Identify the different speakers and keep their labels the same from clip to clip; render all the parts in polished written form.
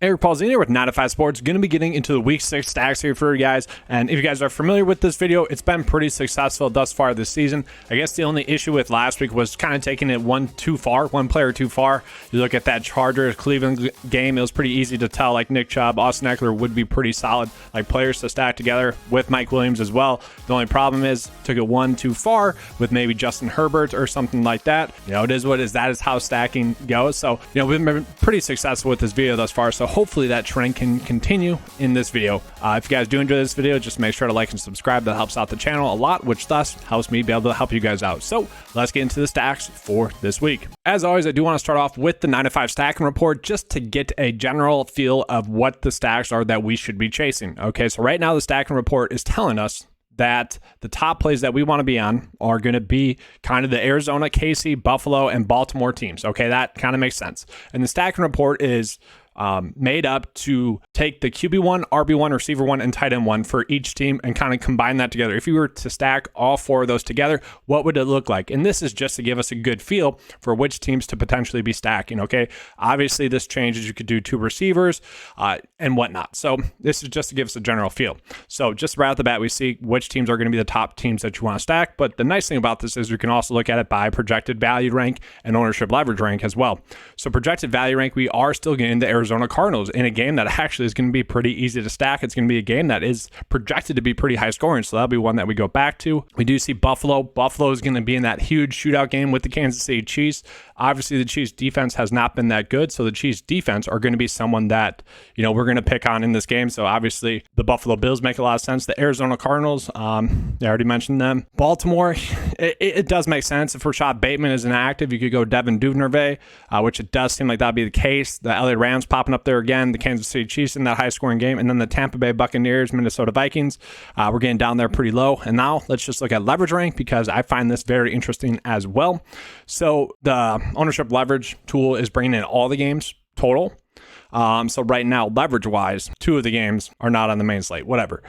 Speaker 1: Eric Paulzini here with 9 to 5 Sports. Going to be getting into the Week 6 stacks here for you guys. And if you guys are familiar with this video, it's been pretty successful thus far this season. I guess the only issue with last week was kind of taking it one player too far. You look at that Chargers-Cleveland game, it was pretty easy to tell, like Nick Chubb, Austin Eckler would be pretty solid, like players to stack together with Mike Williams as well. The only problem is, took it one too far with maybe Justin Herbert or something like that. You know, it is what it is. That is how stacking goes. So, you know, we've been pretty successful with this video thus far. So hopefully that trend can continue in this video. If you guys do enjoy this video, just make sure to like and subscribe. That helps out the channel a lot, which thus helps me be able to help you guys out. So let's get into the stacks for this week. As always, I do want to start off with the 9 to 5 stacking report just to get a general feel of what the stacks are that we should be chasing. Okay, so right now the stacking report is telling us that the top plays that we want to be on are going to be kind of the Arizona, KC, Buffalo, and Baltimore teams. Okay, that kind of makes sense. And the stacking report is made up to take the QB1, RB1, receiver 1, and tight end 1 for each team and kind of combine that together. If you were to stack all 4 of those together, what would it look like? And this is just to give us a good feel for which teams to potentially be stacking, okay? Obviously, this changes. You could do 2 receivers and whatnot. So this is just to give us a general feel. So just right off the bat, we see which teams are going to be the top teams that you want to stack. But the nice thing about this is you can also look at it by projected value rank and ownership leverage rank as well. So projected value rank, we are still getting the Arizona Cardinals in a game that actually is going to be pretty easy to stack. It's going to be a game that is projected to be pretty high scoring, so that'll be one that we go back to. We do see Buffalo. Buffalo is going to be in that huge shootout game with the Kansas City Chiefs. Obviously, the Chiefs defense has not been that good, so the Chiefs defense are going to be someone that, you know, we're going to pick on in this game. So obviously, the Buffalo Bills make a lot of sense. The Arizona Cardinals, I already mentioned them. Baltimore, it does make sense. If Rashad Bateman is inactive, you could go Devin Duvernay, which it does seem like that'll be the case. The LA Rams popping up there again, the Kansas City Chiefs in that high-scoring game, and then the Tampa Bay Buccaneers, Minnesota Vikings. We're getting down there pretty low. And now let's just look at leverage rank because I find this very interesting as well. So the ownership leverage tool is bringing in all the games total. So right now, leverage-wise, 2 of the games are not on the main slate, whatever.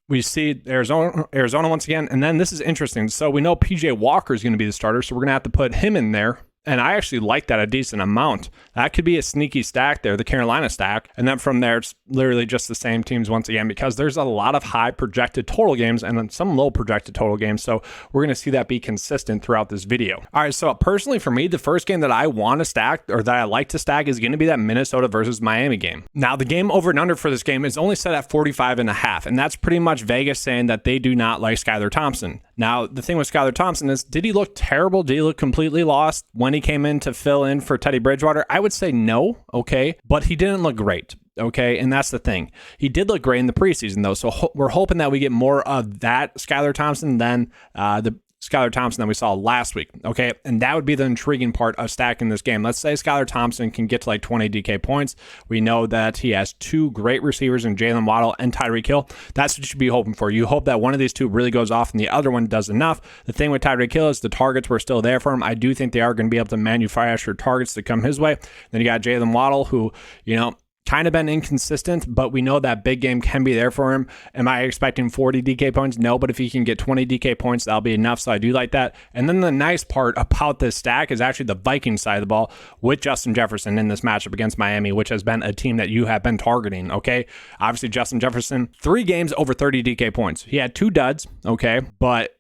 Speaker 1: We see Arizona once again, and then this is interesting. So we know PJ Walker is going to be the starter, so we're going to have to put him in there. And I actually like that a decent amount. That could be a sneaky stack there, the Carolina stack. And then from there, it's literally just the same teams once again, because there's a lot of high projected total games and then some low projected total games. So we're going to see that be consistent throughout this video. All right, so personally for me, the first game that I want to stack or that I like to stack is going to be that Minnesota versus Miami game. Now, the game over and under for this game is only set at 45.5. And that's pretty much Vegas saying that they do not like Skylar Thompson. Now, the thing with Skylar Thompson is, did he look terrible? Did he look completely lost when he came in to fill in for Teddy Bridgewater? I would say no, okay, but he didn't look great, okay, and that's the thing. He did look great in the preseason, though, so we're hoping that we get more of that Skylar Thompson than the Skylar Thompson that we saw last week, okay? And that would be the intriguing part of stacking this game. Let's say Skylar Thompson can get to like 20 DK points. We know that he has 2 great receivers in Jalen Waddle and Tyreek Hill. That's what you should be hoping for. You hope that one of these 2 really goes off and the other one does enough. The thing with Tyreek Hill is the targets were still there for him. I do think they are going to be able to manufacture targets to come his way. Then you got Jalen Waddle, who, you know, kind of been inconsistent, but we know that big game can be there for him. Am I expecting 40 DK points? No, but if he can get 20 DK points, that'll be enough. So I do like that. And then the nice part about this stack is actually the Vikings side of the ball with Justin Jefferson in this matchup against Miami, which has been a team that you have been targeting, okay? Obviously, Justin Jefferson, 3 games over 30 DK points. He had 2 duds, okay? But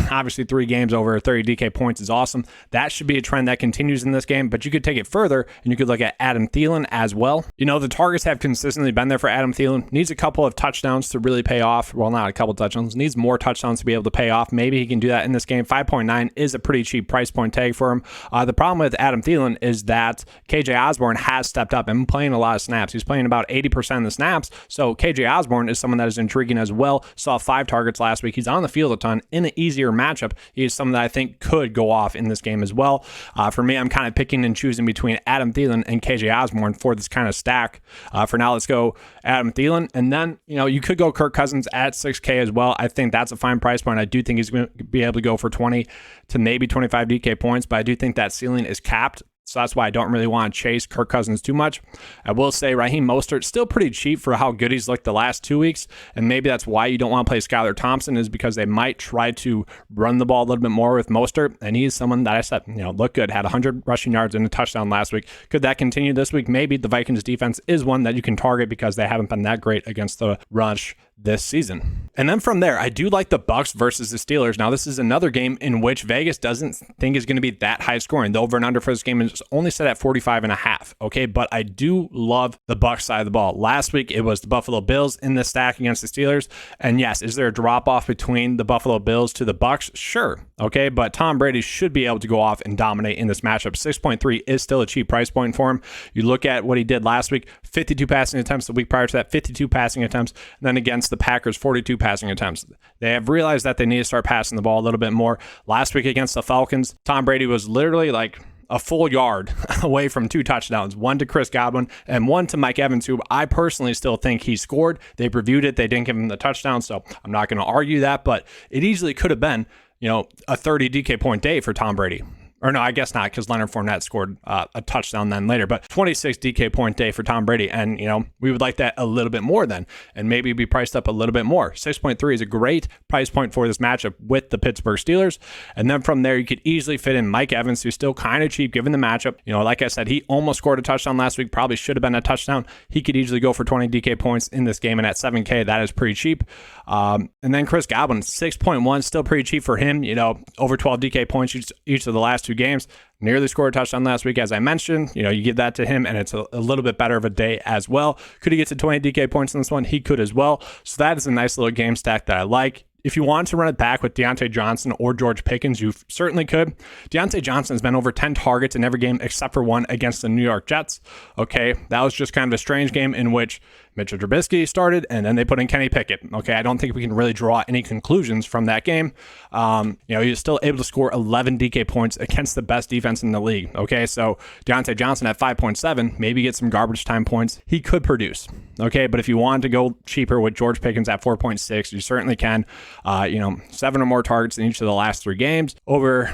Speaker 1: obviously 3 games over 30 DK points is awesome. That should be a trend that continues in this game, but you could take it further and you could look at Adam Thielen as well. You know, the targets have consistently been there for Adam Thielen. Needs a couple of touchdowns to really pay off. Well, not a couple of touchdowns. Needs more touchdowns to be able to pay off. Maybe he can do that in this game. 5.9 is a pretty cheap price point tag for him. The problem with Adam Thielen is that KJ Osborne has stepped up and playing a lot of snaps. He's playing about 80% of the snaps. So KJ Osborne is someone that is intriguing as well. Saw 5 targets last week. He's on the field a ton in an easier matchup. He is someone that I think could go off in this game as well. For me, I'm kind of picking and choosing between Adam Thielen and KJ Osborne for this kind of stack. For now, let's go Adam Thielen. And then, you know, you could go Kirk Cousins at 6K as well. I think that's a fine price point. I do think he's going to be able to go for 20 to maybe 25 DK points, but I do think that ceiling is capped. So that's why I don't really want to chase Kirk Cousins too much. I will say Raheem Mostert's still pretty cheap for how good he's looked the last 2 weeks. And maybe that's why you don't want to play Skylar Thompson, is because they might try to run the ball a little bit more with Mostert. And he's someone that I said, look good, had 100 rushing yards and a touchdown last week. Could that continue this week? Maybe. The Vikings defense is one that you can target because they haven't been that great against the rush this season. And then from there, I do like the Bucs versus the Steelers. Now, this is another game in which Vegas doesn't think is going to be that high scoring. The over and under for this game is only set at 45.5. Okay, but I do love the Bucs side of the ball. Last week, it was the Buffalo Bills in the stack against the Steelers. And yes, is there a drop off between the Buffalo Bills to the Bucs? Sure. Okay, but Tom Brady should be able to go off and dominate in this matchup. 6.3 is still a cheap price point for him. You look at what he did last week, 52 passing attempts. The week prior to that, 52 passing attempts. And then against the Packers, 42 passing attempts. They have realized that they need to start passing the ball a little bit more. Last week against the Falcons, Tom Brady was literally like a full yard away from 2 touchdowns, one to Chris Godwin and one to Mike Evans, who I personally still think he scored. They reviewed it. They didn't give him the touchdown, so I'm not going to argue that, but it easily could have been, a 30 DK point day for Tom Brady. Or no, I guess not, because Leonard Fournette scored a touchdown then later. But 26 DK point day for Tom Brady. And, we would like that a little bit more then. And maybe be priced up a little bit more. 6.3 is a great price point for this matchup with the Pittsburgh Steelers. And then from there, you could easily fit in Mike Evans, who's still kind of cheap given the matchup. Like I said, he almost scored a touchdown last week. Probably should have been a touchdown. He could easily go for 20 DK points in this game. And at 7K, that is pretty cheap. And then Chris Godwin, 6.1, still pretty cheap for him. Over 12 DK points each of the last 2 games. Nearly scored a touchdown last week, as I mentioned. You give that to him, and it's a little bit better of a day as well. Could he get to 20 DK points in this one? He could as well. So that is a nice little game stack that I like. If you want to run it back with Deontay Johnson or George Pickens, you certainly could. Deontay Johnson has been over 10 targets in every game except for one against the New York Jets. Okay, that was just kind of a strange game in which Mitchell Trubisky started, and then they put in Kenny Pickett. Okay, I don't think we can really draw any conclusions from that game. He was still able to score 11 DK points against the best defense in the league. Okay, so Deontay Johnson at 5.7, maybe get some garbage time points. He could produce. Okay, but if you wanted to go cheaper with George Pickens at 4.6, you certainly can. 7 or more targets in each of the last 3 games, over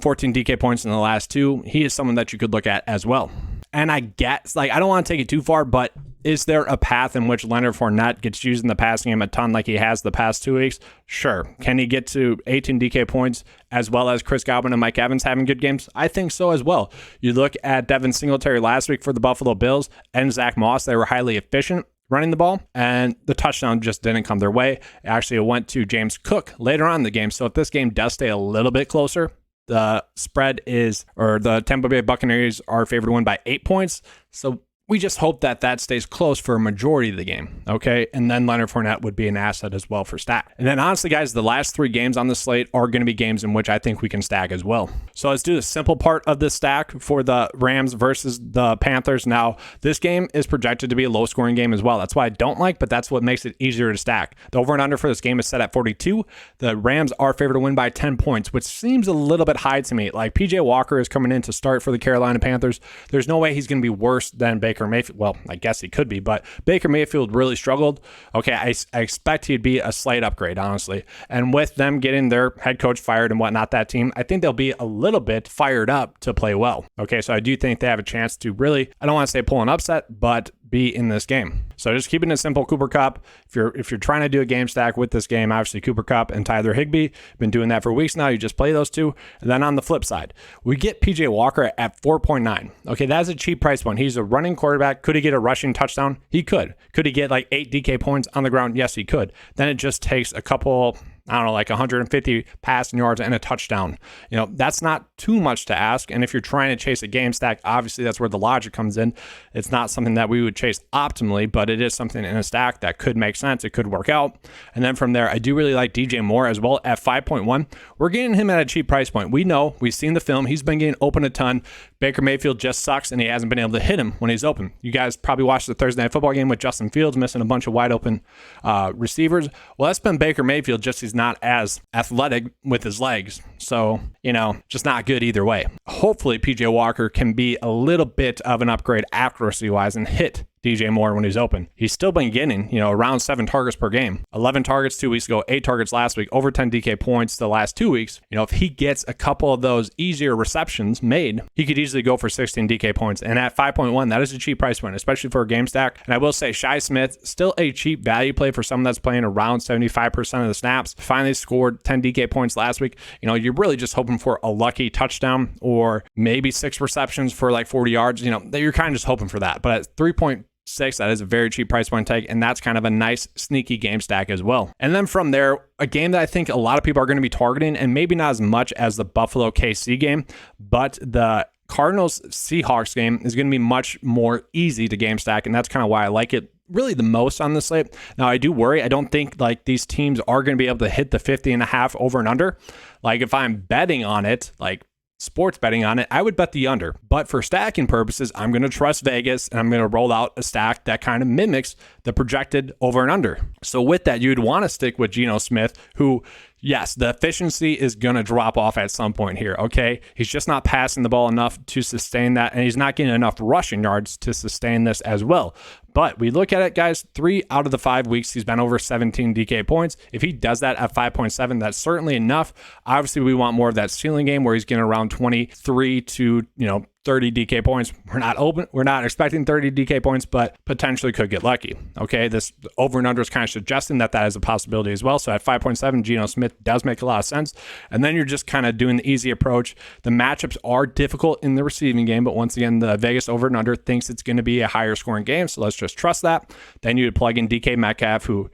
Speaker 1: 14 DK points in the last 2. He is someone that you could look at as well. And I guess, I don't want to take it too far, but is there a path in which Leonard Fournette gets used in the passing game a ton like he has the past 2 weeks? Sure. Can he get to 18 DK points as well as Chris Godwin and Mike Evans having good games? I think so as well. You look at Devin Singletary last week for the Buffalo Bills and Zach Moss, they were highly efficient running the ball, and the touchdown just didn't come their way. Actually, it went to James Cook later on in the game. So if this game does stay a little bit closer, the spread is, or the Tampa Bay Buccaneers are favored to win by 8 points. So we just hope that stays close for a majority of the game, okay? And then Leonard Fournette would be an asset as well for stack. And then honestly, guys, the last 3 games on the slate are going to be games in which I think we can stack as well. So let's do the simple part of this stack for the Rams versus the Panthers. Now, this game is projected to be a low-scoring game as well. That's why I don't like, but that's what makes it easier to stack. The over and under for this game is set at 42. The Rams are favored to win by 10 points, which seems a little bit high to me. Like, PJ Walker is coming in to start for the Carolina Panthers. There's no way he's going to be worse than Baker Mayfield. Well, I guess he could be, but Baker Mayfield really struggled. Okay, I expect he'd be a slight upgrade, honestly. And with them getting their head coach fired and whatnot, that team, I think they'll be a little bit fired up to play well. Okay, so I do think they have a chance to really, I don't want to say pull an upset, but be in this game. So just keeping it simple, Cooper Kupp. If you're trying to do a game stack with this game, obviously Cooper Kupp and Tyler Higbee, been doing that for weeks now. You just play those 2. And then on the flip side, we get PJ Walker at 4.9. Okay, that's a cheap price point. He's a running quarterback. Could he get a rushing touchdown? He could. Could he get 8 DK points on the ground? Yes, he could. Then it just takes a couple, 150 passing yards and a touchdown. That's not too much to ask. And if you're trying to chase a game stack, obviously that's where the logic comes in. It's not something that we would chase optimally, but it is something in a stack that could make sense. It could work out. And then from there, I do really like DJ Moore as well at 5.1. We're getting him at a cheap price point. We know, we've seen the film. He's been getting open a ton. Baker Mayfield just sucks, and he hasn't been able to hit him when he's open. You guys probably watched the Thursday Night Football game with Justin Fields missing a bunch of wide open receivers. Well, that's been Baker Mayfield, just he's not as athletic with his legs. So, just not good either way. Hopefully, PJ Walker can be a little bit of an upgrade accuracy-wise and hit DJ Moore when he's open. He's still been getting, around 7 targets per game. 11 targets 2 weeks ago, 8 targets last week, over 10 DK points the last 2 weeks. If he gets a couple of those easier receptions made, he could easily go for 16 DK points. And at 5.1, that is a cheap price point, especially for a game stack. And I will say Shi Smith, still a cheap value play for someone that's playing around 75% of the snaps. Finally scored 10 DK points last week. You're really just hoping for a lucky touchdown or maybe 6 receptions for like 40 yards. You're kind of just hoping for that. But at 3.6, that is a very cheap price point tag, and that's kind of a nice sneaky game stack as well. And then from there, a game that I think a lot of people are going to be targeting, and maybe not as much as the Buffalo KC game, but the Cardinals Seahawks game is going to be much more easy to game stack, and that's kind of why I like it really the most on the slate. Now, I do worry. I don't think like these teams are going to be able to hit the 50.5 over and under. Like if I'm betting on it, like sports betting on it, I would bet the under. But for stacking purposes, I'm going to trust Vegas, and I'm going to roll out a stack that kind of mimics the projected over and under. So with that, you'd want to stick with Geno Smith, who, yes, the efficiency is going to drop off at some point here, okay? He's just not passing the ball enough to sustain that, and he's not getting enough rushing yards to sustain this as well. But we look at it, guys, 3 out of the 5 weeks, he's been over 17 DK points. If he does that at 5.7, that's certainly enough. Obviously, we want more of that ceiling game where he's getting around 23 to, 30 DK points. We're not expecting 30 DK points, but potentially could get lucky. Okay, this over and under is kind of suggesting that is a possibility as well. So at 5.7, Geno Smith does make a lot of sense. And then you're just kind of doing the easy approach. The matchups are difficult in the receiving game, but once again, the Vegas over and under thinks it's going to be a higher scoring game. So let's just trust that. Then you would plug in DK Metcalf, who,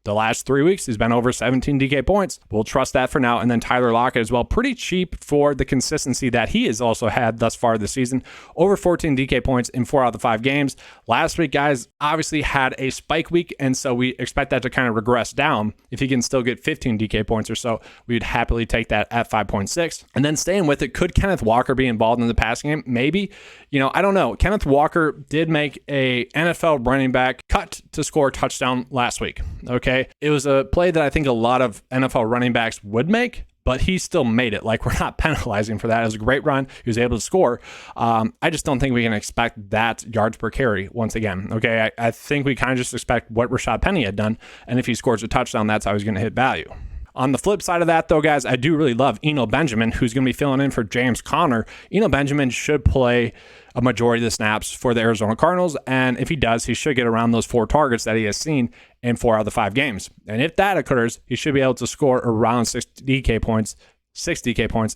Speaker 1: the last 3 weeks, he's been over 17 DK points. We'll trust that for now. And then Tyler Lockett as well. Pretty cheap for the consistency that he has also had thus far this season. Over 14 DK points in 4 out of the 5 games. Last week, guys, obviously had a spike week. And so we expect that to kind of regress down. If he can still get 15 DK points or so, we'd happily take that at 5.6. And then staying with it, could Kenneth Walker be involved in the passing game? Maybe. I don't know. Kenneth Walker did make a NFL running back cut to score a touchdown last week. Okay. It was a play that I think a lot of NFL running backs would make, but he still made it. Like, we're not penalizing for that. It was a great run. He was able to score. I just don't think we can expect that yards per carry once again. Okay, I think we kind of just expect what Rashad Penny had done, and if he scores a touchdown, that's how he's going to hit value. On the flip side of that, though, guys, I do really love Eno Benjamin, who's going to be filling in for James Conner. Eno Benjamin should play a majority of the snaps for the Arizona Cardinals, and if he does, he should get around those 4 targets that he has seen in 4 out of the 5 games. And if that occurs, he should be able to score around 6 DK points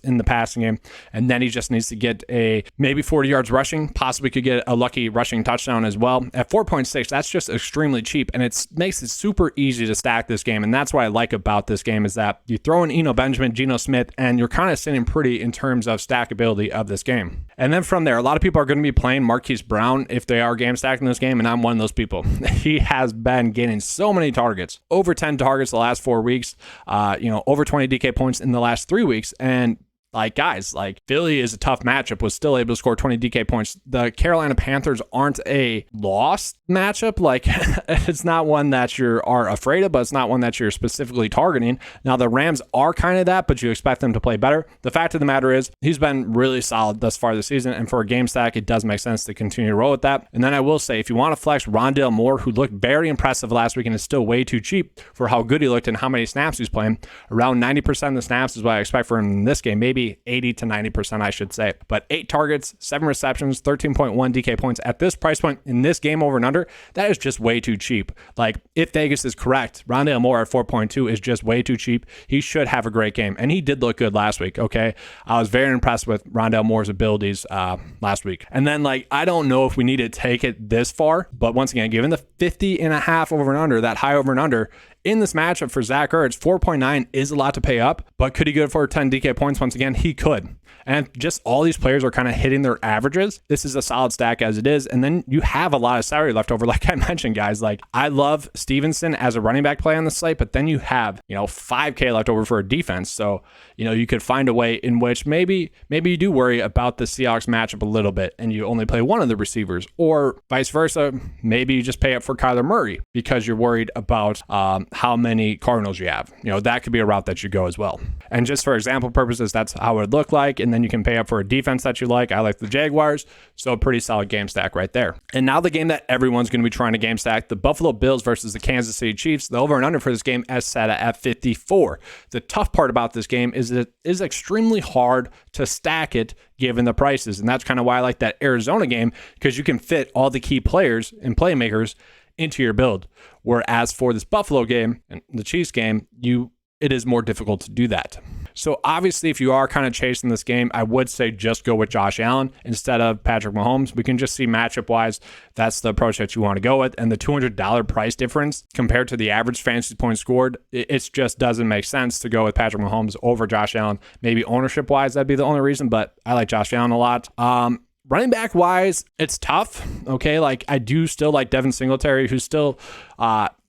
Speaker 1: in the passing game, and then he just needs to get a maybe 40 yards rushing, possibly could get a lucky rushing touchdown as well. At 4.6, that's just extremely cheap, and it makes it super easy to stack this game, and that's what I like about this game is that you throw in Eno Benjamin, Geno Smith, and you're kind of sitting pretty in terms of stackability of this game. And then from there, a lot of people are going to be playing Marquis Brown if they are game stacking this game, and I'm one of those people. He has been getting so many targets, over 10 targets the last 4 weeks, over 20 DK points in the last 3 weeks. And guys, Philly is a tough matchup, was still able to score 20 DK points. The Carolina Panthers aren't a lost matchup. It's not one that you are afraid of, but it's not one that you're specifically targeting. Now, the Rams are kind of that, but you expect them to play better. The fact of the matter is, he's been really solid thus far this season, and for a game stack, it does make sense to continue to roll with that. And then I will say, if you want to flex Rondell Moore, who looked very impressive last week and is still way too cheap for how good he looked and how many snaps he's playing, around 90% of the snaps is what I expect for him in this game, maybe 80 to 90%, I should say. But 8 targets, 7 receptions, 13.1 DK points at this price point in this game over and under, that is just way too cheap. If Vegas is correct, Rondell Moore at 4.2 is just way too cheap. He should have a great game, and he did look good last week, okay? I was very impressed with Rondell Moore's abilities last week. And then, I don't know if we need to take it this far, but once again, given the 50.5 over and under, that high over and under, in this matchup for Zach Ertz, 4.9 is a lot to pay up, but could he go for 10 DK points once again? He could. And just all these players are kind of hitting their averages. This is a solid stack as it is. And then you have a lot of salary left over. Like I mentioned, guys, I love Stevenson as a running back play on the slate, but then you have, $5K left over for a defense. So, you could find a way in which maybe you do worry about the Seahawks matchup a little bit and you only play one of the receivers, or vice versa. Maybe you just pay up for Kyler Murray because you're worried about how many Cardinals you have. That could be a route that you go as well. And just for example purposes, that's how it would look like. And then then you can pay up for a defense that you like. I like the Jaguars, so a pretty solid game stack right there. And now the game that everyone's going to be trying to game stack, the Buffalo Bills versus the Kansas City Chiefs. The over and under for this game is set at 54. The tough part about this game is that it is extremely hard to stack it given the prices, and that's kind of why I like that Arizona game, because you can fit all the key players and playmakers into your build. Whereas for this Buffalo game and the Chiefs game, it is more difficult to do that. So obviously, if you are kind of chasing this game, I would say just go with Josh Allen instead of Patrick Mahomes. We can just see matchup-wise, that's the approach that you want to go with. And the $200 price difference compared to the average fantasy points scored, it just doesn't make sense to go with Patrick Mahomes over Josh Allen. Maybe ownership-wise, that'd be the only reason, but I like Josh Allen a lot. Running back wise, it's tough. Okay, like I do still like Devin Singletary, who's still,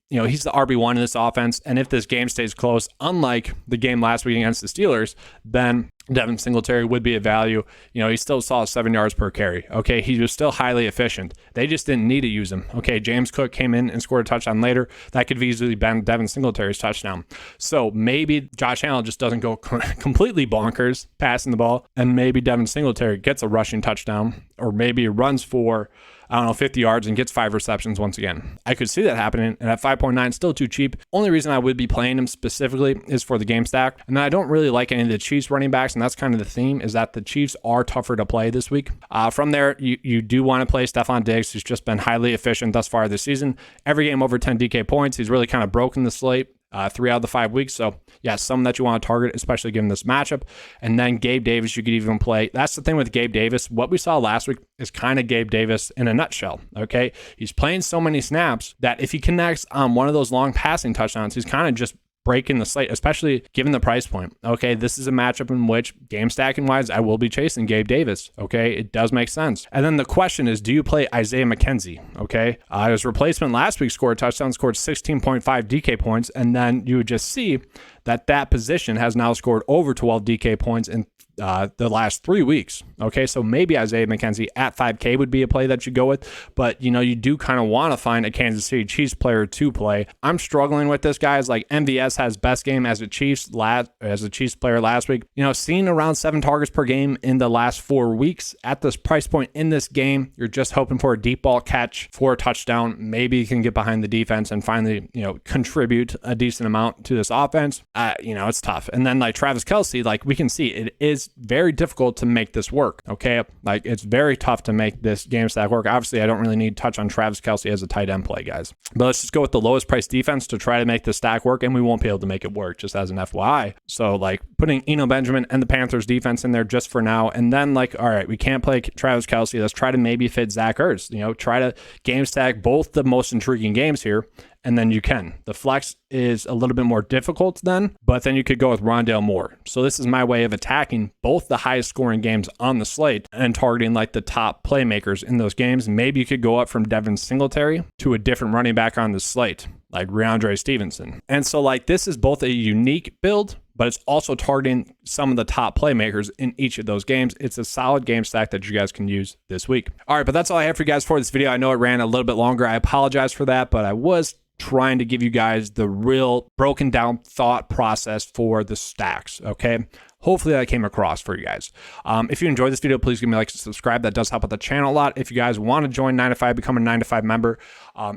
Speaker 1: he's the RB1 in this offense. And if this game stays close, unlike the game last week against the Steelers, then Devin Singletary would be a value. He still saw 7 yards per carry. Okay, he was still highly efficient. They just didn't need to use him. Okay, James Cook came in and scored a touchdown later. That could easily been Devin Singletary's touchdown. So maybe Josh Allen just doesn't go completely bonkers passing the ball, and maybe Devin Singletary gets a rushing touchdown, or maybe runs for 50 yards and gets 5 receptions once again. I could see that happening, and at 5.9, still too cheap. Only reason I would be playing him specifically is for the game stack. And then I don't really like any of the Chiefs running backs, and that's kind of the theme, is that the Chiefs are tougher to play this week. From there, you do want to play Stephon Diggs, who's just been highly efficient thus far this season. Every game over 10 DK points. He's really kind of broken the slate 3 out of the 5 weeks. So yeah, some that you want to target, especially given this matchup. And then Gabe Davis, you could even play. That's the thing with Gabe Davis. What we saw last week is kind of Gabe Davis in a nutshell. Okay. He's playing so many snaps that if he connects on one of those long passing touchdowns, he's kind of just breaking the slate, especially given the price point. Okay, this is a matchup in which, game stacking wise, I will be chasing Gabe Davis. Okay, it does make sense. And then the question is, do you play Isaiah McKenzie? Okay, his replacement last week scored a touchdown, scored 16.5 DK points, and then you would just see that position has now scored over 12 DK points in the last 3 weeks. Okay, so maybe Isaiah McKenzie at 5K would be a play that you go with, but you do kind of want to find a Kansas City Chiefs player to play. I'm struggling with this, guys. Like MVS has best game as a Chiefs player last week. Seeing around 7 targets per game in the last 4 weeks at this price point in this game, you're just hoping for a deep ball catch for a touchdown. Maybe you can get behind the defense and finally, contribute a decent amount to this offense. It's tough. And then like Travis Kelce, like we can see it is very difficult to make this work. Okay, like it's very tough to make this game stack work. Obviously, I don't really need to touch on Travis Kelce as a tight end play, guys. But let's just go with the lowest price defense to try to make the stack work, and we won't be able to make it work, just as an FYI. So like putting Eno Benjamin and the Panthers defense in there just for now, and then like, all right, we can't play Travis Kelce. Let's try to maybe fit Zach Ertz. Try to game stack both the most intriguing games here. And then you can. The flex is a little bit more difficult then, but then you could go with Rondell Moore. So this is my way of attacking both the highest scoring games on the slate and targeting like the top playmakers in those games. Maybe you could go up from Devin Singletary to a different running back on the slate, like Rhamondre Stevenson. And so like this is both a unique build, but it's also targeting some of the top playmakers in each of those games. It's a solid game stack that you guys can use this week. All right, but that's all I have for you guys for this video. I know it ran a little bit longer. I apologize for that, but I was trying to give you guys the real broken down thought process for the stacks. Okay. Hopefully that came across for you guys. If you enjoyed this video, please give me a like and subscribe. That does help out the channel a lot. If you guys want to join 9 to 5, become a 9 to 5 member.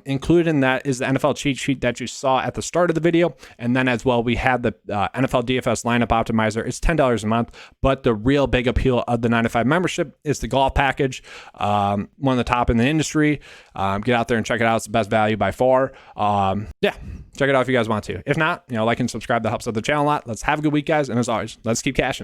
Speaker 1: Included in that is the NFL cheat sheet that you saw at the start of the video. And then as well, we had the NFL DFS lineup optimizer. It's $10 a month, but the real big appeal of the 9 to 5 membership is the golf package. One of the top in the industry. Get out there and check it out. It's the best value by far. Yeah, check it out if you guys want to. If not, like and subscribe. That helps out the channel a lot. Let's have a good week, guys. And as always, let's keep cashing.